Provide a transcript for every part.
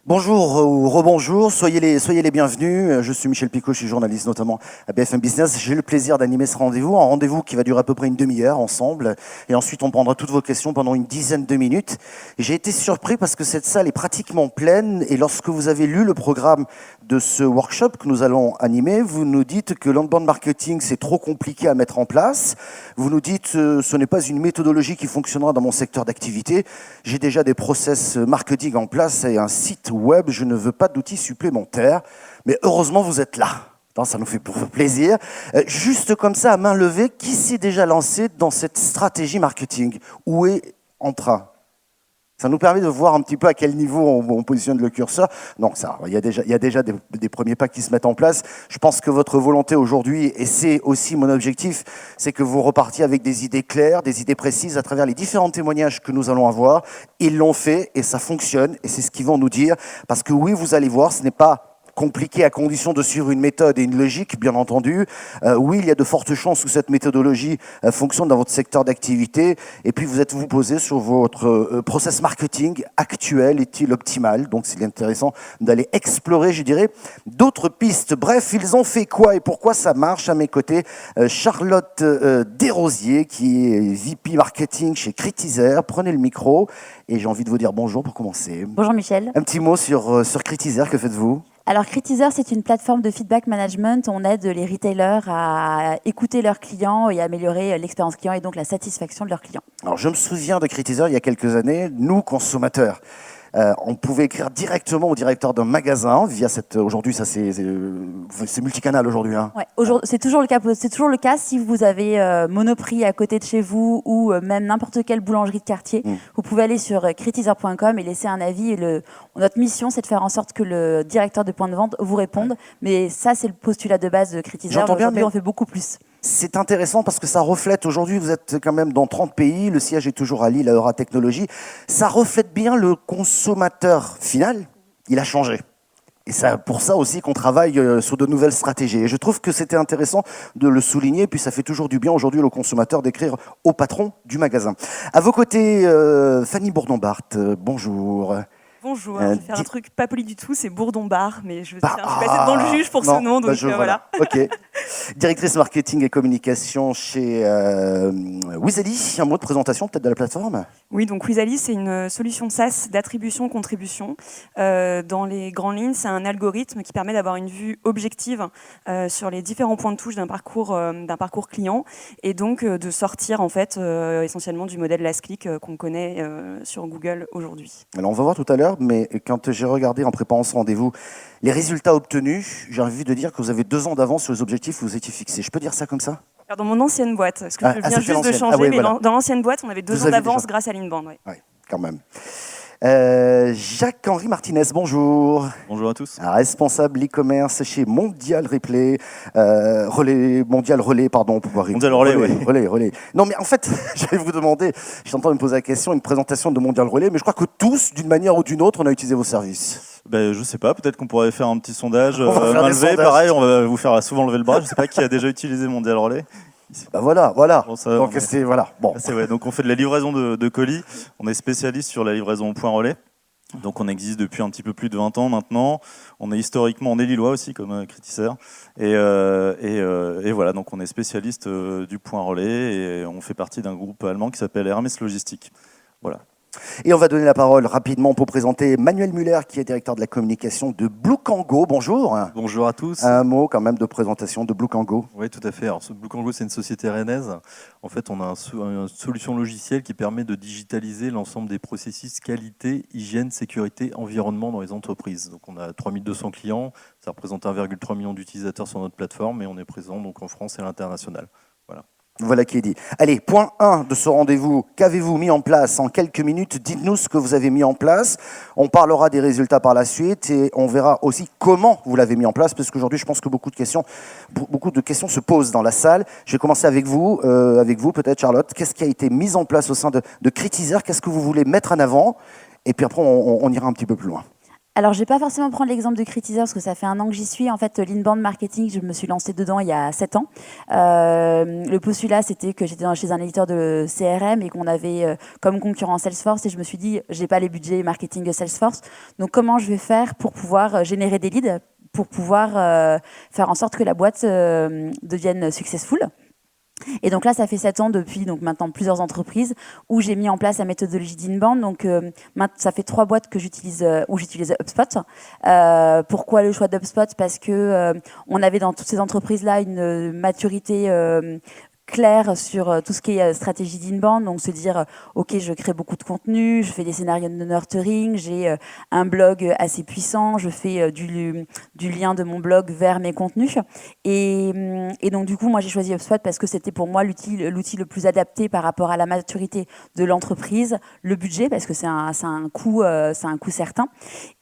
Bonjour ou rebonjour, soyez les bienvenus. Je suis Michel Picot, je suis journaliste notamment à BFM Business. J'ai le plaisir d'animer ce rendez-vous, un rendez-vous qui va durer à peu près une demi-heure ensemble. Et ensuite, on prendra toutes vos questions pendant une dizaine de minutes. Et j'ai été surpris parce que cette salle est pratiquement pleine. Et lorsque vous avez lu le programme de ce workshop que nous allons animer, vous nous dites que l'onboard marketing, c'est trop compliqué à mettre en place. Vous nous dites ce n'est pas une méthodologie qui fonctionnera dans mon secteur d'activité. J'ai déjà des process marketing en place et un site web, je ne veux pas d'outils supplémentaires, mais heureusement vous êtes là. Ça nous fait plaisir. Juste comme ça, à main levée, qui s'est déjà lancé dans cette stratégie marketing? Où est en train? Ça nous permet de voir un petit peu à quel niveau on positionne le curseur. Donc ça, il y a déjà des premiers pas qui se mettent en place. Je pense que votre volonté aujourd'hui, et c'est aussi mon objectif, c'est que vous repartiez avec des idées claires, des idées précises à travers les différents témoignages que nous allons avoir. Ils l'ont fait et ça fonctionne et c'est ce qu'ils vont nous dire. Parce que oui, vous allez voir, ce n'est pas compliqué à condition de suivre une méthode et une logique, bien entendu. Oui, il y a de fortes chances que cette méthodologie fonctionne dans votre secteur d'activité. Et puis, vous posez sur votre process marketing actuel, est-il optimal? Donc, c'est intéressant d'aller explorer, je dirais, d'autres pistes. Bref, ils ont fait quoi et pourquoi ça marche? À mes côtés, Charlotte Desrosiers, qui est VP Marketing chez Critizer. Prenez le micro et j'ai envie de vous dire bonjour pour commencer. Bonjour Michel. Un petit mot sur Critizer, que faites-vous? Alors Critizer, c'est une plateforme de feedback management. On aide les retailers à écouter leurs clients et à améliorer l'expérience client et donc la satisfaction de leurs clients. Alors je me souviens de Critizer il y a quelques années, nous consommateurs. On pouvait écrire directement au directeur d'un magasin via cette. Aujourd'hui, ça c'est multicanal aujourd'hui. Hein. Ouais, c'est toujours le cas. C'est toujours le cas si vous avez Monoprix à côté de chez vous ou même n'importe quelle boulangerie de quartier. Vous pouvez aller sur critizer.com et laisser un avis. Et notre mission, c'est de faire en sorte que le directeur de point de vente vous réponde. Mais ça, c'est le postulat de base de Critizer. Aujourd'hui, on fait beaucoup plus. C'est intéressant parce que ça reflète, aujourd'hui vous êtes quand même dans 30 pays, le siège est toujours à Lille, à Eura Technologies, ça reflète bien le consommateur final, il a changé. Et c'est pour ça aussi qu'on travaille sur de nouvelles stratégies. Et je trouve que c'était intéressant de le souligner, puis ça fait toujours du bien aujourd'hui le consommateur d'écrire au patron du magasin. À vos côtés, Fanny Bourdon-Barthes, bonjour. Bonjour, je vais faire un truc pas poli du tout, c'est Bourdon-Bar, mais je suis passée devant le juge pour ce nom, donc voilà. Ok. Directrice marketing et communication chez Wizali. Un mot de présentation peut-être de la plateforme? Oui, donc Wizali, c'est une solution SaaS d'attribution-contribution. Dans les grandes lignes, c'est un algorithme qui permet d'avoir une vue objective sur les différents points de touche d'un parcours client et donc de sortir en fait essentiellement du modèle last click qu'on connaît sur Google aujourd'hui. Alors on va voir tout à l'heure, mais quand j'ai regardé en préparant ce rendez-vous les résultats obtenus, j'ai envie de dire que vous avez 2 ans d'avance sur les objectifs que vous étiez fixés. Je peux dire ça comme ça? Alors dans mon ancienne boîte, parce que je viens juste de changer, mais voilà. Dans l'ancienne boîte, on avait 2 ans d'avance grâce à l'Inbound. Oui, quand même. Jacques-Henri Martinez, bonjour. Bonjour à tous. Responsable e-commerce chez Mondial Relais, pardon, pour pouvoir Mondial Relais, oui. Relais. Non, mais en fait, j'allais vous demander, je me poser la question, une présentation de Mondial Relais, mais je crois que tous, d'une manière ou d'une autre, on a utilisé vos services. Je sais pas, peut-être qu'on pourrait faire un petit sondage. Main levée, pareil, on va vous faire souvent lever le bras. Je sais pas qui a déjà utilisé Mondial Relais. Voilà. Bon, ça, donc c'est voilà. Bon. Donc on fait de la livraison de colis. On est spécialiste sur la livraison au point relais. Donc on existe depuis un petit peu plus de 20 ans maintenant. On est lillois aussi comme Critizer. Et voilà, donc on est spécialiste du point relais et on fait partie d'un groupe allemand qui s'appelle Hermès Logistique. Voilà. Et on va donner la parole rapidement pour présenter Manuel Muller, qui est directeur de la communication de Bluekango. Bonjour. Bonjour à tous. Un mot quand même de présentation de Bluekango. Oui, tout à fait. Alors, Bluekango, c'est une société rennaise. En fait, on a une solution logicielle qui permet de digitaliser l'ensemble des processus qualité, hygiène, sécurité, environnement dans les entreprises. Donc, on a 3200 clients. Ça représente 1,3 million d'utilisateurs sur notre plateforme et on est présent donc en France et à l'international. Voilà. Voilà qui est dit. Allez, point 1 de ce rendez-vous. Qu'avez-vous mis en place en quelques minutes? Dites-nous ce que vous avez mis en place. On parlera des résultats par la suite et on verra aussi comment vous l'avez mis en place, parce qu'aujourd'hui, je pense que beaucoup de questions se posent dans la salle. Je vais commencer avec vous peut-être Charlotte. Qu'est-ce qui a été mis en place au sein de Critizer? Qu'est-ce que vous voulez mettre en avant? Et puis après, on ira un petit peu plus loin. Alors, je vais pas forcément prendre l'exemple de Critizer parce que ça fait 1 an que j'y suis. En fait, l'inbound marketing, je me suis lancée dedans il y a 7 ans. Le postulat, c'était que j'étais chez un éditeur de CRM et qu'on avait comme concurrent Salesforce. Et je me suis dit, j'ai pas les budgets marketing de Salesforce. Donc, comment je vais faire pour pouvoir générer des leads, pour pouvoir faire en sorte que la boîte devienne successful. Et donc là, ça fait 7 ans depuis donc maintenant plusieurs entreprises où j'ai mis en place la méthodologie d'inbound. Donc ça fait 3 boîtes que j'utilise où j'utilise HubSpot. Pourquoi le choix d'HubSpot? Parce que on avait dans toutes ces entreprises-là une maturité clair sur tout ce qui est stratégie d'inbound, donc se dire ok, je crée beaucoup de contenu, je fais des scénarios de nurturing, j'ai un blog assez puissant, je fais du lien de mon blog vers mes contenus et donc du coup moi j'ai choisi HubSpot parce que c'était pour moi l'outil le plus adapté par rapport à la maturité de l'entreprise, le budget parce que c'est un coût certain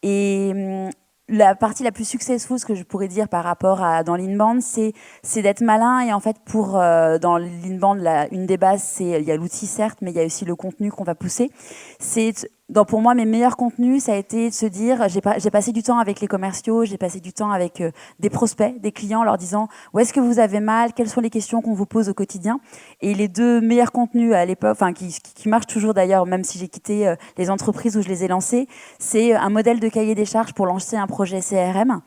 et la partie la plus successful, ce que je pourrais dire par rapport à dans l'inbound, c'est d'être malin. Et en fait, dans l'inbound, une des bases, il y a l'outil certes, mais il y a aussi le contenu qu'on va pousser. Pour moi, mes meilleurs contenus, ça a été de se dire, j'ai passé du temps avec les commerciaux, j'ai passé du temps avec des prospects, des clients, leur disant où est-ce que vous avez mal, quelles sont les questions qu'on vous pose au quotidien. Et les 2 meilleurs contenus à l'époque, qui marchent toujours d'ailleurs, même si j'ai quitté les entreprises où je les ai lancés, c'est un modèle de cahier des charges pour lancer un projet CRM.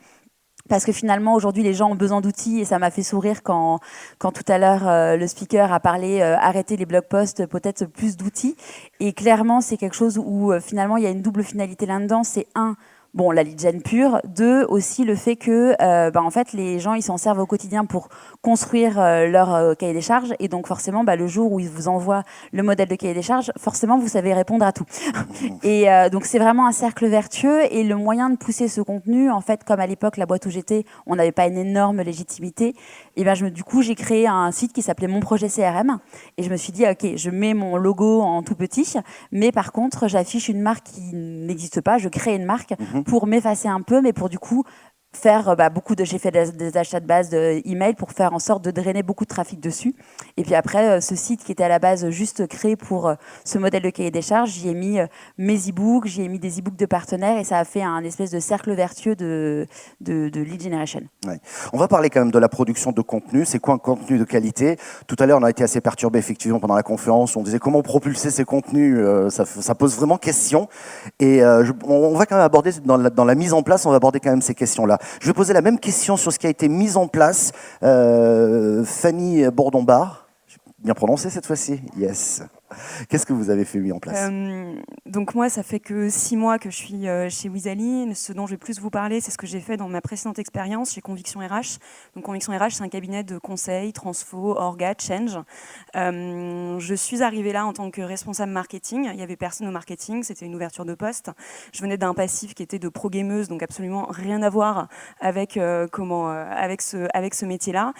Parce que finalement, aujourd'hui, les gens ont besoin d'outils et ça m'a fait sourire quand tout à l'heure, le speaker a parlé arrêter les blog posts, peut-être plus d'outils. Et clairement, c'est quelque chose où finalement, il y a une double finalité là-dedans. C'est la lead gen pure. 2, aussi le fait que en fait, les gens, ils s'en servent au quotidien pour construire leur cahier des charges. Et donc forcément, le jour où ils vous envoient le modèle de cahier des charges, forcément, vous savez répondre à tout. Et donc c'est vraiment un cercle vertueux. Et le moyen de pousser ce contenu, en fait, comme à l'époque, la boîte où j'étais, on n'avait pas une énorme légitimité. Et du coup, j'ai créé un site qui s'appelait Mon Projet CRM. Et je me suis dit, ok, je mets mon logo en tout petit, mais par contre, j'affiche une marque qui n'existe pas. Je crée une marque pour m'effacer un peu, mais pour du coup faire j'ai fait des achats de base d'email pour faire en sorte de drainer beaucoup de trafic dessus. Et puis après, ce site qui était à la base juste créé pour ce modèle de cahier des charges, j'y ai mis mes e-books, j'y ai mis des e-books de partenaires et ça a fait un espèce de cercle vertueux de lead generation. Ouais. On va parler quand même de la production de contenu. C'est quoi un contenu de qualité? Tout à l'heure, on a été assez perturbé effectivement pendant la conférence. On disait comment propulser ces contenus. Ça pose vraiment question. Et on va quand même aborder dans la mise en place, on va aborder quand même ces questions-là. Je vais poser la même question sur ce qui a été mis en place. Fanny Bourdon-Barre, j'ai bien prononcé cette fois-ci. Yes. Qu'est-ce que vous avez fait mis en place? Donc moi, ça fait que 6 mois que je suis chez Wizali. Ce dont je vais plus vous parler, c'est ce que j'ai fait dans ma précédente expérience chez Conviction RH. Donc Conviction RH, c'est un cabinet de conseil, transfo, orga, change. Je suis arrivée là en tant que responsable marketing. Il y avait personne au marketing, c'était une ouverture de poste. Je venais d'un passif qui était de pro-gameuse, donc absolument rien à voir avec ce métier-là.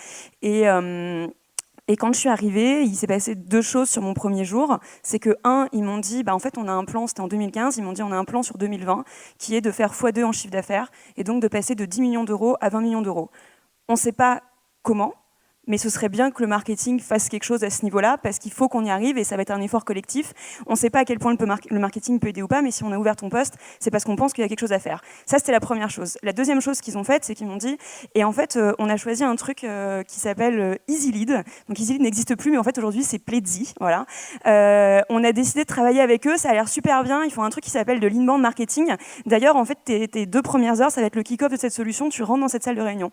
Et quand je suis arrivée, il s'est passé 2 choses sur mon premier jour. C'est que, ils m'ont dit, en fait, on a un plan, c'était en 2015, ils m'ont dit, on a un plan sur 2020, qui est de faire x2 en chiffre d'affaires, et donc de passer de 10 millions d'euros à 20 millions d'euros. On ne sait pas comment, mais ce serait bien que le marketing fasse quelque chose à ce niveau-là, parce qu'il faut qu'on y arrive, et ça va être un effort collectif. On ne sait pas à quel point le marketing peut aider ou pas, mais si on a ouvert ton poste, c'est parce qu'on pense qu'il y a quelque chose à faire. Ça, c'était la première chose. La deuxième chose qu'ils ont faite, c'est qu'ils m'ont dit, et en fait, on a choisi un truc qui s'appelle EasyLead. Donc EasyLead n'existe plus, mais en fait, aujourd'hui, c'est Pledzi. Voilà. On a décidé de travailler avec eux, ça a l'air super bien. Ils font un truc qui s'appelle de l'inbound marketing. D'ailleurs, en fait, tes 2 premières heures, ça va être le kick-off de cette solution. Tu rentres dans cette salle de réunion.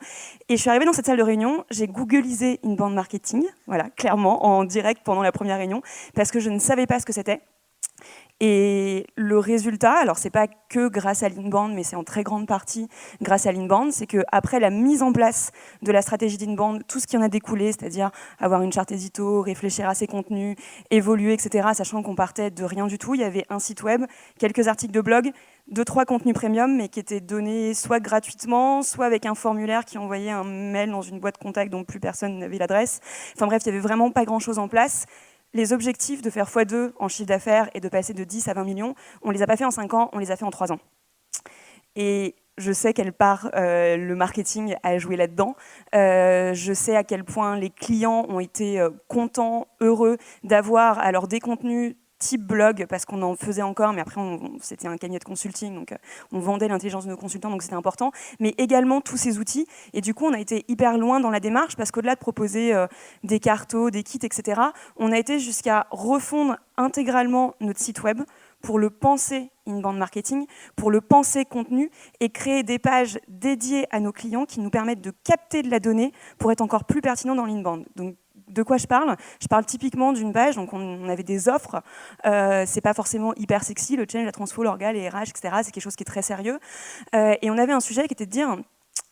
Et je suis arrivée dans cette salle de réunion, j'ai googlisé inbound marketing, voilà, clairement, en direct pendant la première réunion, parce que je ne savais pas ce que c'était. Et le résultat, alors c'est pas que grâce à l'inbound, mais c'est en très grande partie grâce à l'inbound, c'est qu'après la mise en place de la stratégie d'inbound, tout ce qui en a découlé, c'est-à-dire avoir une charte édito, réfléchir à ses contenus, évoluer, etc., sachant qu'on partait de rien du tout, il y avait un site web, quelques articles de blog, 2-3 contenus premium, mais qui étaient donnés soit gratuitement, soit avec un formulaire qui envoyait un mail dans une boîte contact dont plus personne n'avait l'adresse. Enfin bref, il n'y avait vraiment pas grand-chose en place. Les objectifs de faire x2 en chiffre d'affaires et de passer de 10 à 20 millions, on ne les a pas fait en 5 ans, on les a fait en 3 ans. Et je sais quelle part le marketing a joué là-dedans. Je sais à quel point les clients ont été contents, heureux d'avoir alors des contenus type blog, parce qu'on en faisait encore, mais après, c'était un cabinet de consulting, donc on vendait l'intelligence de nos consultants, donc c'était important, mais également tous ces outils. Et du coup, on a été hyper loin dans la démarche, parce qu'au-delà de proposer des cartos, des kits, etc., on a été jusqu'à refondre intégralement notre site web pour le penser inbound marketing, pour le penser contenu et créer des pages dédiées à nos clients qui nous permettent de capter de la donnée pour être encore plus pertinents dans l'inbound. Donc, de quoi je parle? Je parle typiquement d'une page, donc on avait des offres, c'est pas forcément hyper sexy, le challenge, la transfo, l'orga, les RH, etc., c'est quelque chose qui est très sérieux. Et on avait un sujet qui était de dire...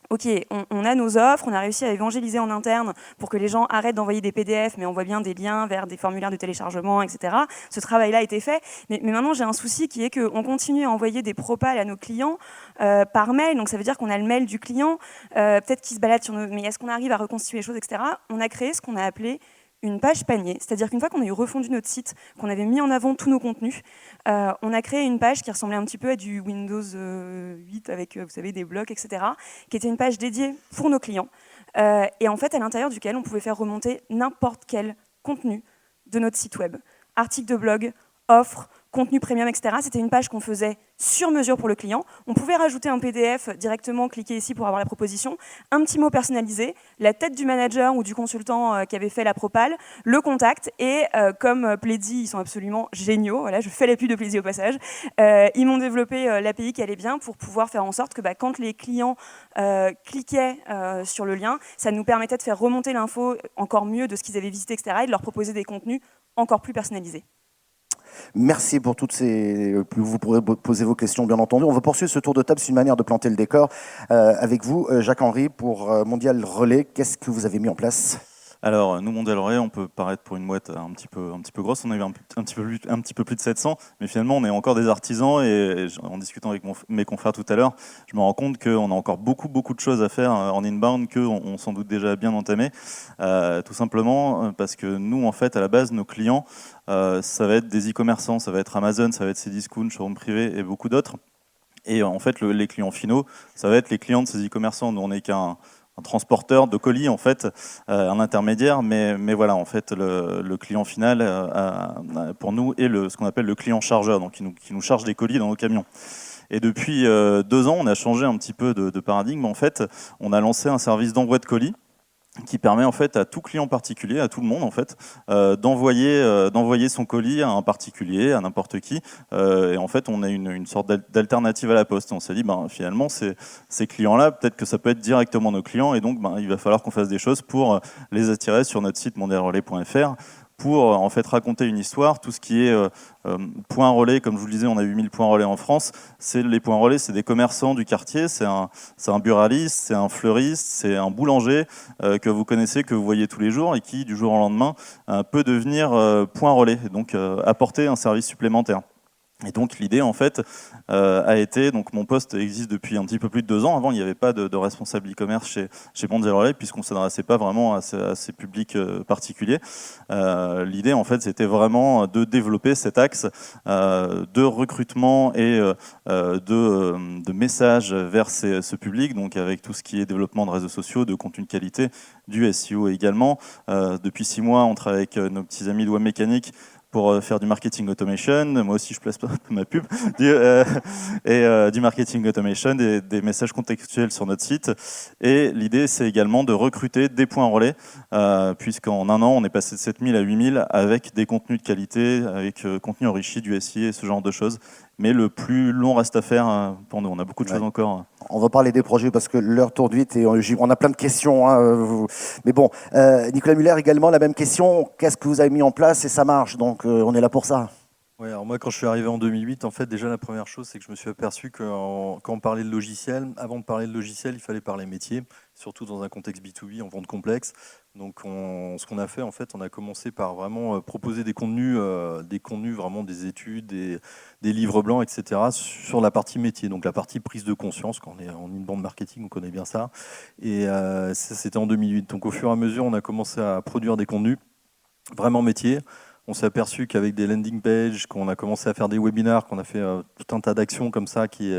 Ok, on a nos offres, on a réussi à évangéliser en interne pour que les gens arrêtent d'envoyer des PDF, mais envoient bien des liens vers des formulaires de téléchargement, etc. Ce travail-là a été fait. Mais maintenant, j'ai un souci qui est qu'on continue à envoyer des propals à nos clients par mail. Donc, ça veut dire qu'on a le mail du client, peut-être qu'il se balade sur nos... Mais est-ce qu'on arrive à reconstituer les choses, etc. On a créé ce qu'on a appelé une page panier, c'est-à-dire qu'une fois qu'on a eu refondu notre site, qu'on avait mis en avant tous nos contenus, on a créé une page qui ressemblait un petit peu à du Windows 8 avec, vous savez, des blocs, etc., qui était une page dédiée pour nos clients, et en fait, à l'intérieur duquel on pouvait faire remonter n'importe quel contenu de notre site web. Articles de blog, offres, contenu premium, etc. C'était une page qu'on faisait sur mesure pour le client. On pouvait rajouter un PDF directement, cliquer ici pour avoir la proposition, un petit mot personnalisé, la tête du manager ou du consultant qui avait fait la propale, le contact, et comme Pledzi, ils sont absolument géniaux, voilà, je fais la pub de Pledzi au passage, ils m'ont développé l'API qui allait bien pour pouvoir faire en sorte que quand les clients cliquaient sur le lien, ça nous permettait de faire remonter l'info encore mieux de ce qu'ils avaient visité, etc., et de leur proposer des contenus encore plus personnalisés. Merci pour toutes ces... Vous pourrez poser vos questions, bien entendu. On va poursuivre ce tour de table. C'est une manière de planter le décor. Avec vous, Jacques-Henri, pour Mondial Relais, qu'est-ce que vous avez mis en place ? Alors, nous, Mondial Relais, on peut paraître pour une boîte un petit peu grosse. On a eu un petit peu plus de 700, mais finalement, on est encore des artisans. Et en discutant avec mes confrères tout à l'heure, je me rends compte qu'on a encore beaucoup de choses à faire en inbound qu'on s'en doute déjà bien entamé. Tout simplement parce que nous, en fait, à la base, nos clients, ça va être des e-commerçants, ça va être Amazon, ça va être Cdiscount, Showroom Privé et beaucoup d'autres. Et en fait, les clients finaux, ça va être les clients de ces e-commerçants. Nous, on n'est qu'un transporteur de colis, en fait, un intermédiaire, mais voilà, en fait, le client final, pour nous, est ce qu'on appelle le client chargeur, donc qui nous charge des colis dans nos camions. Et depuis 2 ans, on a changé un petit peu de paradigme. En fait, on a lancé un service d'envoi de colis qui permet en fait à tout client particulier, à tout le monde en fait, d'envoyer son colis à un particulier, à n'importe qui. Et en fait, on a une sorte d'alternative à la poste. On s'est dit, finalement, ces clients-là, peut-être que ça peut être directement nos clients, et donc il va falloir qu'on fasse des choses pour les attirer sur notre site mondialrelais.fr, pour en fait raconter une histoire. Tout ce qui est points relais, comme je vous le disais, on a 8000 points relais en France. Les points relais, c'est des commerçants du quartier, c'est un buraliste, c'est un fleuriste, c'est un boulanger que vous connaissez, que vous voyez tous les jours et qui, du jour au lendemain, peut devenir point relais, et donc apporter un service supplémentaire. Et donc l'idée en fait a été, donc mon poste existe depuis un petit peu plus de 2 ans. Avant il n'y avait pas de responsable e-commerce chez Mondial Relais puisqu'on ne s'adressait pas vraiment à ces publics particuliers. L'idée en fait c'était vraiment de développer cet axe de recrutement et de messages vers ce public, donc avec tout ce qui est développement de réseaux sociaux, de contenu de qualité, du SEO également. Depuis 6 mois on travaille avec nos petits amis de Webmécanique pour faire du marketing automation, moi aussi je place pas ma pub, du marketing automation, des messages contextuels sur notre site. Et l'idée c'est également de recruter des points relais, puisqu'en 1 an on est passé de 7000 à 8000 avec des contenus de qualité, avec contenu enrichi du SI et ce genre de choses. Mais le plus long reste à faire pour nous, on a beaucoup de choses encore. On va parler des projets parce que l'heure tourne vite et on a plein de questions. Mais bon, Nicolas Muller également, la même question. Qu'est-ce que vous avez mis en place et ça marche? Donc on est là pour ça. Ouais, alors moi, quand je suis arrivé en 2008, en fait, déjà la première chose, c'est que je me suis aperçu que quand on parlait de logiciel, avant de parler de logiciel, il fallait parler métier, surtout dans un contexte B2B, en vente complexe. Donc, ce qu'on a fait, en fait, on a commencé par vraiment proposer des contenus vraiment des études, des livres blancs, etc., sur la partie métier, donc la partie prise de conscience. Quand on est en inbound marketing, on connaît bien ça. Et ça, c'était en 2008. Donc, au fur et à mesure, on a commencé à produire des contenus vraiment métier. On s'est aperçu qu'avec des landing pages, qu'on a commencé à faire des webinars, qu'on a fait tout un tas d'actions comme ça qui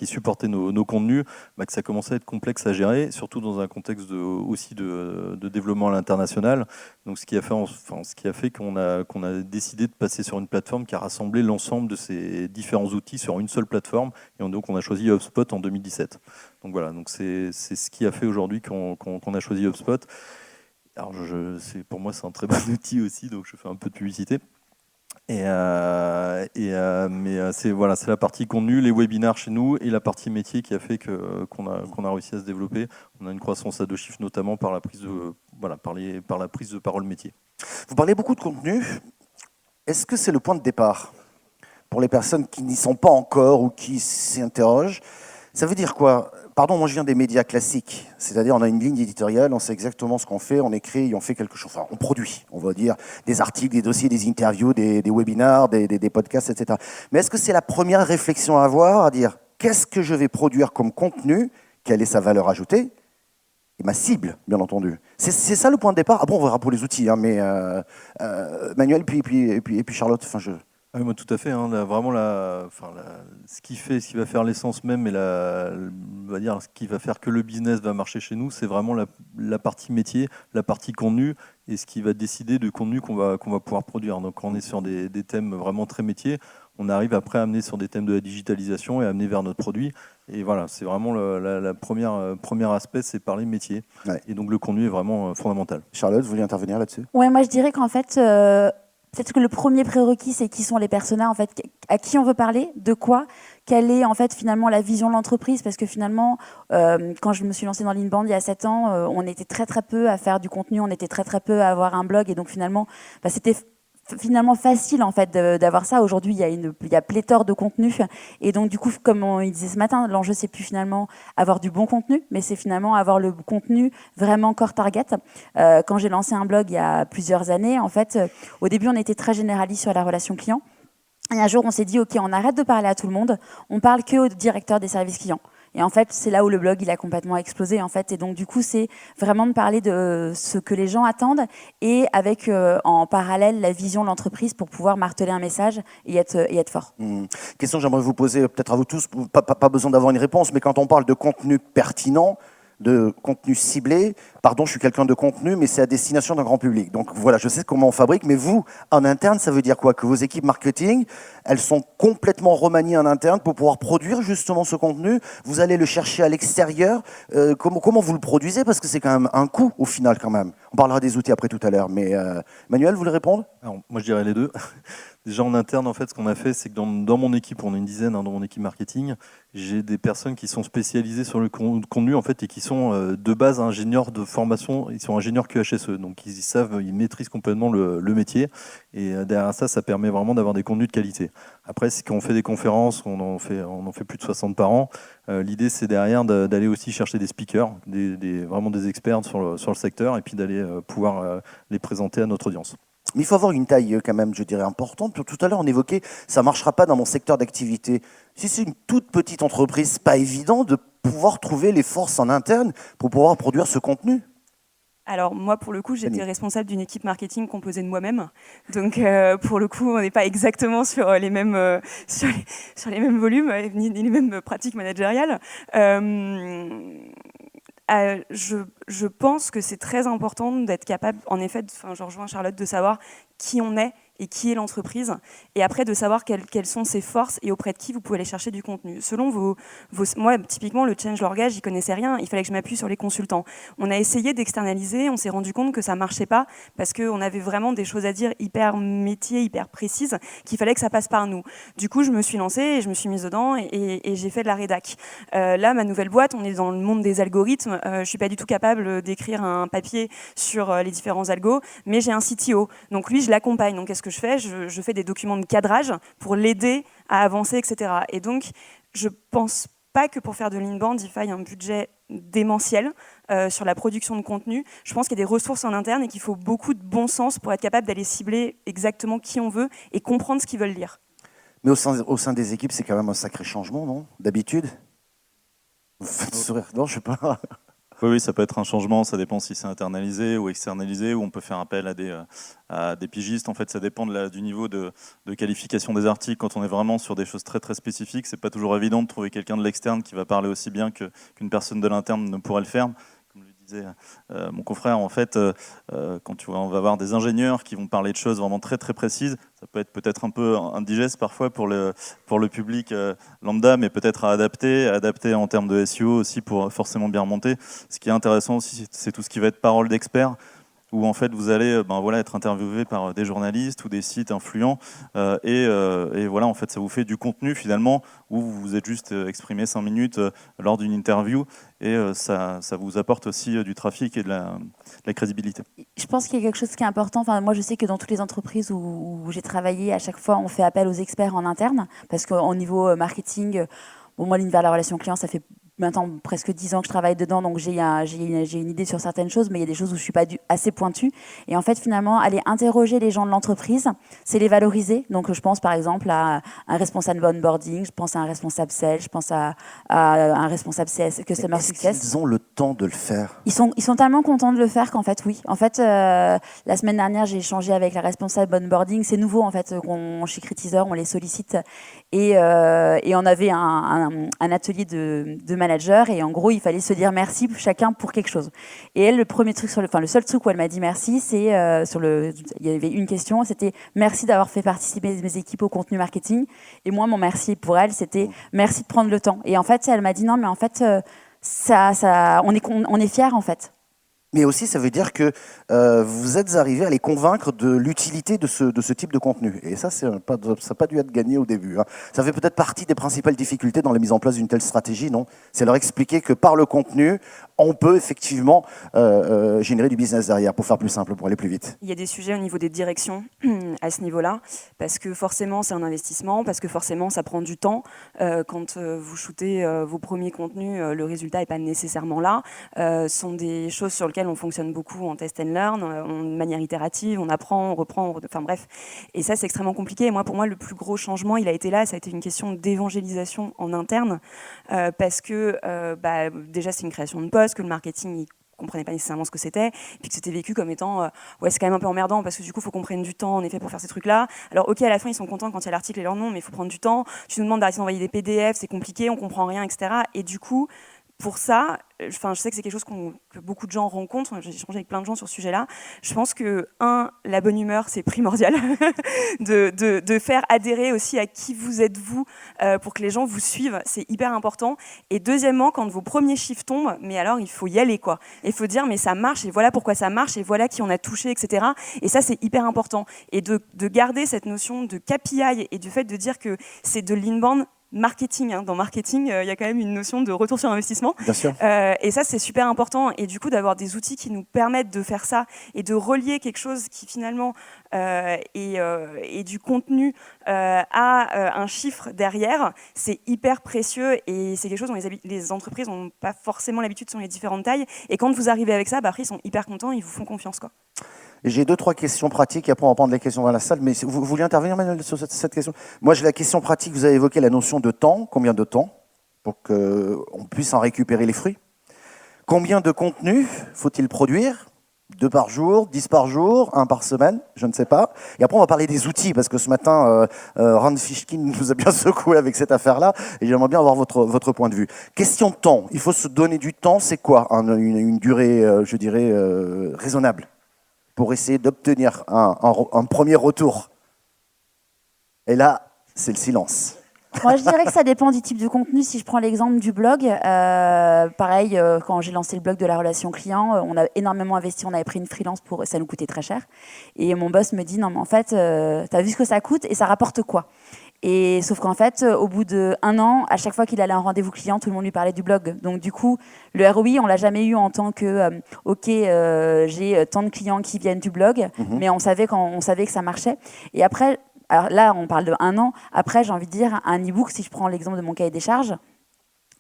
supportaient nos contenus, que ça commençait à être complexe à gérer, surtout dans un contexte aussi de développement à l'international. Donc ce qui a fait qu'on a décidé de passer sur une plateforme qui a rassemblé l'ensemble de ces différents outils sur une seule plateforme. Et donc on a choisi HubSpot en 2017. Donc voilà, donc c'est ce qui a fait aujourd'hui qu'on a choisi HubSpot. Alors pour moi c'est un très bon outil aussi, donc je fais un peu de publicité. Mais c'est la partie contenu, les webinars chez nous et la partie métier qui a fait qu'on a réussi à se développer. On a une croissance à 2 chiffres notamment par la prise de parole métier. Vous parlez beaucoup de contenu. Est-ce que c'est le point de départ pour les personnes qui n'y sont pas encore ou qui s'y interrogent? Ça veut dire quoi? Pardon, moi je viens des médias classiques, c'est-à-dire on a une ligne éditoriale, on sait exactement ce qu'on fait, on écrit, on fait quelque chose, enfin on produit, on va dire, des articles, des dossiers, des interviews, des webinars, des podcasts, etc. Mais est-ce que c'est la première réflexion à avoir, à dire qu'est-ce que je vais produire comme contenu, quelle est sa valeur ajoutée, et ma cible, bien entendu. C'est ça le point de départ. Ah bon, on verra pour les outils, hein, mais Manuel, puis Charlotte, enfin je... Ah oui, moi, tout à fait. Hein, vraiment, ce qui va faire l'essence même et on va dire, ce qui va faire que le business va marcher chez nous, c'est vraiment la partie métier, la partie contenu et ce qui va décider du contenu qu'on va pouvoir produire. Donc, quand on est sur des thèmes vraiment très métiers, on arrive après à amener sur des thèmes de la digitalisation et à amener vers notre produit. Et voilà, c'est vraiment la premier aspect, c'est parler métier. Ouais. Et donc, le contenu est vraiment fondamental. Charlotte, vous voulez intervenir là-dessus? Ouais, moi je dirais qu'en fait... Peut-être que le premier prérequis, c'est qui sont les personas, en fait, à qui on veut parler, de quoi, quelle est en fait finalement la vision de l'entreprise, parce que finalement, quand je me suis lancée dans l'inbound il y a 7 ans, on était très très peu à faire du contenu, on était très très peu à avoir un blog, et donc finalement, c'était finalement facile en fait d'avoir ça. Aujourd'hui, il y a pléthore de contenu, et donc du coup, comme on disait ce matin, l'enjeu c'est plus finalement avoir du bon contenu, mais c'est finalement avoir le contenu vraiment core target. Quand j'ai lancé un blog il y a plusieurs années, en fait, au début, on était très généraliste sur la relation client. Et un jour, on s'est dit, OK, on arrête de parler à tout le monde, on parle que au directeur des services clients. Et en fait, c'est là où le blog il a complètement explosé en fait. Et donc du coup, c'est vraiment de parler de ce que les gens attendent et avec en parallèle la vision de l'entreprise pour pouvoir marteler un message et être fort. Question que j'aimerais vous poser peut-être à vous tous, pas besoin d'avoir une réponse, mais quand on parle de contenu pertinent, de contenu ciblé, pardon, je suis quelqu'un de contenu, mais c'est à destination d'un grand public. Donc voilà, je sais comment on fabrique, mais vous, en interne, ça veut dire quoi? Que vos équipes marketing, elles sont complètement remaniées en interne pour pouvoir produire justement ce contenu. Vous allez le chercher à l'extérieur. Comment vous le produisez? Parce que c'est quand même un coût au final quand même. On parlera des outils après tout à l'heure, mais Manuel, vous voulez répondre? Alors, moi, je dirais les deux. Déjà en interne, en fait, ce qu'on a fait, c'est que dans mon équipe, on est une dizaine dans mon équipe marketing, j'ai des personnes qui sont spécialisées sur le contenu en fait et qui sont de base ingénieurs de formation, ils sont ingénieurs QHSE, donc ils maîtrisent complètement le métier et derrière ça permet vraiment d'avoir des contenus de qualité. Après, quand on fait des conférences, on en fait plus de 60 par an. L'idée, c'est derrière d'aller aussi chercher des speakers, vraiment des experts sur le secteur et puis d'aller pouvoir les présenter à notre audience. Mais il faut avoir une taille quand même, je dirais, importante. Tout à l'heure, on évoquait, ça ne marchera pas dans mon secteur d'activité. Si c'est une toute petite entreprise, c'est pas évident de pouvoir trouver les forces en interne pour pouvoir produire ce contenu. Alors moi, pour le coup, j'étais responsable d'une équipe marketing composée de moi-même. Donc pour le coup, on n'est pas exactement sur les mêmes, sur les mêmes volumes, ni les mêmes pratiques managériales. Je pense que c'est très important d'être capable, en effet, je rejoins Charlotte, de savoir qui on est et qui est l'entreprise, et après de savoir quelles sont ses forces et auprès de qui vous pouvez aller chercher du contenu. Selon moi, typiquement, le change langage, j'y connaissais rien, il fallait que je m'appuie sur les consultants. On a essayé d'externaliser, on s'est rendu compte que ça marchait pas, parce qu'on avait vraiment des choses à dire hyper métiers, hyper précises, qu'il fallait que ça passe par nous. Du coup, je me suis lancée et je me suis mise dedans et j'ai fait de la rédac. Là, ma nouvelle boîte, on est dans le monde des algorithmes, je suis pas du tout capable d'écrire un papier sur les différents algos, mais j'ai un CTO, donc lui, je l'accompagne. Donc, qu'est-ce que je fais? Je fais des documents de cadrage pour l'aider à avancer, etc. Et donc, je pense pas que pour faire de l'inbound, il faille un budget démentiel sur la production de contenu. Je pense qu'il y a des ressources en interne et qu'il faut beaucoup de bon sens pour être capable d'aller cibler exactement qui on veut et comprendre ce qu'ils veulent lire. Mais au sein des équipes, c'est quand même un sacré changement, non? D'habitude? Vous faites sourire. Non, je sais pas. Oui, ça peut être un changement, ça dépend si c'est internalisé ou externalisé, ou on peut faire appel à des pigistes. En fait, ça dépend du niveau de qualification des articles. Quand on est vraiment sur des choses très très spécifiques, c'est pas toujours évident de trouver quelqu'un de l'externe qui va parler aussi bien qu'une personne de l'interne ne pourrait le faire. Comme le disait mon confrère, en fait, quand on va avoir des ingénieurs qui vont parler de choses vraiment très très précises, ça peut être peut-être un peu indigeste parfois pour le public lambda, mais peut-être à adapter en termes de SEO aussi pour forcément bien remonter. Ce qui est intéressant aussi, c'est tout ce qui va être parole d'expert, où en fait vous allez être interviewé par des journalistes ou des sites influents, et voilà, en fait ça vous fait du contenu finalement, où vous vous êtes juste exprimé 5 minutes lors d'une interview, et ça vous apporte aussi du trafic et de la crédibilité. Je pense qu'il y a quelque chose qui est important. Enfin, moi, je sais que dans toutes les entreprises où j'ai travaillé, à chaque fois, on fait appel aux experts en interne, parce qu'au niveau marketing, moi, l'univers de la relation client, ça fait maintenant presque 10 ans que je travaille dedans, donc j'ai une idée sur certaines choses, mais il y a des choses où je ne suis pas assez pointue. Et en fait, finalement, aller interroger les gens de l'entreprise, c'est les valoriser. Donc, je pense par exemple à un responsable onboarding, je pense à un responsable sales, je pense à un responsable CS, Customer Success. Est-ce qu'ils ont le temps de le faire? Ils sont tellement contents de le faire qu'en fait, oui. En fait, la semaine dernière, j'ai échangé avec la responsable onboarding. C'est nouveau, en fait, chez Critizer, on les sollicite. Et on avait un atelier de manager, et en gros, il fallait se dire merci chacun pour quelque chose. Et elle, le seul truc où elle m'a dit merci, c'est il y avait une question, c'était merci d'avoir fait participer mes équipes au contenu marketing. Et moi, mon merci pour elle, c'était merci de prendre le temps. Et en fait, elle m'a dit non, mais en fait, on est fiers, en fait. Mais aussi, ça veut dire que vous êtes arrivé à les convaincre de l'utilité de ce type de contenu. Et ça, ça n'a pas dû être gagné au début. Hein. Ça fait peut-être partie des principales difficultés dans la mise en place d'une telle stratégie, non? C'est leur expliquer que par le contenu, on peut effectivement générer du business derrière, pour faire plus simple, pour aller plus vite. Il y a des sujets au niveau des directions à ce niveau-là, parce que forcément c'est un investissement, parce que forcément ça prend du temps. Quand vous shootez vos premiers contenus, le résultat n'est pas nécessairement là. Ce sont des choses sur lesquelles on fonctionne beaucoup en test and learn, de manière itérative, on apprend, on reprend, enfin bref. Et ça c'est extrêmement compliqué. Et moi, pour moi, le plus gros changement, il a été là, ça a été une question d'évangélisation en interne, parce que déjà c'est une création de poste, que le marketing il comprenait pas nécessairement ce que c'était, puis que c'était vécu comme étant ouais, c'est quand même un peu emmerdant parce que du coup il faut qu'on prenne du temps en effet pour faire ces trucs là. Alors ok, à la fin ils sont contents quand il y a l'article et leur nom, mais il faut prendre du temps, tu nous demandes d'arrêter d'envoyer des PDF, c'est compliqué, on comprend rien, etc. Et du coup pour ça, je sais que c'est quelque chose que beaucoup de gens rencontrent, j'ai échangé avec plein de gens sur ce sujet-là, je pense que, la bonne humeur, c'est primordial, de faire adhérer aussi à qui vous êtes vous, pour que les gens vous suivent, c'est hyper important. Et deuxièmement, quand vos premiers chiffres tombent, mais alors il faut y aller, quoi. Il faut dire, mais ça marche, et voilà pourquoi ça marche, et voilà qui on a touché, etc. Et ça, c'est hyper important. Et de garder cette notion de KPI et du fait de dire que c'est de l'inbound marketing. Hein. Dans marketing, il y a quand même une notion de retour sur investissement. Bien sûr. Et ça, c'est super important. Et du coup, d'avoir des outils qui nous permettent de faire ça et de relier quelque chose qui finalement est du contenu à un chiffre derrière, c'est hyper précieux et c'est quelque chose dont les entreprises n'ont pas forcément l'habitude sur les différentes tailles. Et quand vous arrivez avec ça, après, ils sont hyper contents, ils vous font confiance, quoi. J'ai 2-3 questions pratiques, et après on va prendre les questions dans la salle. Mais vous vouliez intervenir, Manuel, sur cette question? Moi, j'ai la question pratique. Vous avez évoqué la notion de temps. Combien de temps pour qu'on puisse en récupérer les fruits? Combien de contenu faut-il produire? 2 par jour, 10 par jour, 1 par semaine, je ne sais pas. Et après, on va parler des outils, parce que ce matin, Rand Fishkin nous a bien secoué avec cette affaire-là, et j'aimerais bien avoir votre point de vue. Question de temps. Il faut se donner du temps. C'est quoi une durée, je dirais, raisonnable pour essayer d'obtenir un premier retour? Et là, c'est le silence. Moi, je dirais que ça dépend du type de contenu. Si je prends l'exemple du blog, pareil, quand j'ai lancé le blog de la relation client, on a énormément investi, on avait pris une freelance ça nous coûtait très cher. Et mon boss me dit, non mais en fait, t'as vu ce que ça coûte et ça rapporte quoi? Et sauf qu'en fait, au bout d'1 an, à chaque fois qu'il allait à un rendez-vous client, tout le monde lui parlait du blog. Donc du coup, le ROI, on l'a jamais eu en tant que j'ai tant de clients qui viennent du blog, mais on savait que ça marchait. Et après, alors là, on parle de 1 an. Après, j'ai envie de dire, un e-book, si je prends l'exemple de mon cahier des charges,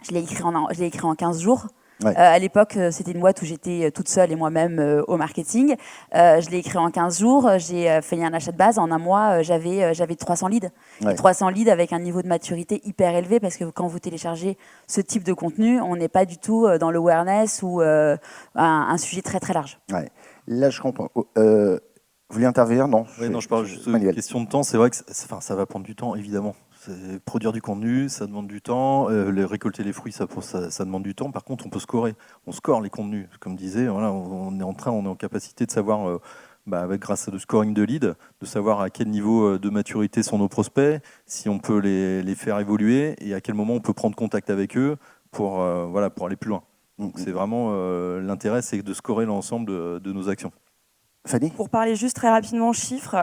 je l'ai écrit en 15 jours. Ouais. À l'époque, c'était une boîte où j'étais toute seule et moi-même au marketing. Je l'ai écrit en 15 jours. J'ai fait un achat de base. En un mois, j'avais 300 leads. Ouais. Et 300 leads avec un niveau de maturité hyper élevé parce que quand vous téléchargez ce type de contenu, on n'est pas du tout dans l'awareness ou un sujet très très large. Ouais. Là, je comprends. Vous voulez intervenir? Non. Oui, non, je parle juste de Manuel. question de temps. C'est vrai que ça va prendre du temps, évidemment. Produire du contenu, ça demande du temps. Récolter les fruits, ça demande du temps. Par contre, on peut scorer. On score les contenus. Comme disait, voilà, on est en capacité de savoir, grâce à le scoring de lead, de savoir à quel niveau de maturité sont nos prospects, si on peut les faire évoluer et à quel moment on peut prendre contact avec eux pour aller plus loin. Donc c'est vraiment l'intérêt, c'est de scorer l'ensemble de nos actions. Fanny? Pour parler juste très rapidement chiffres,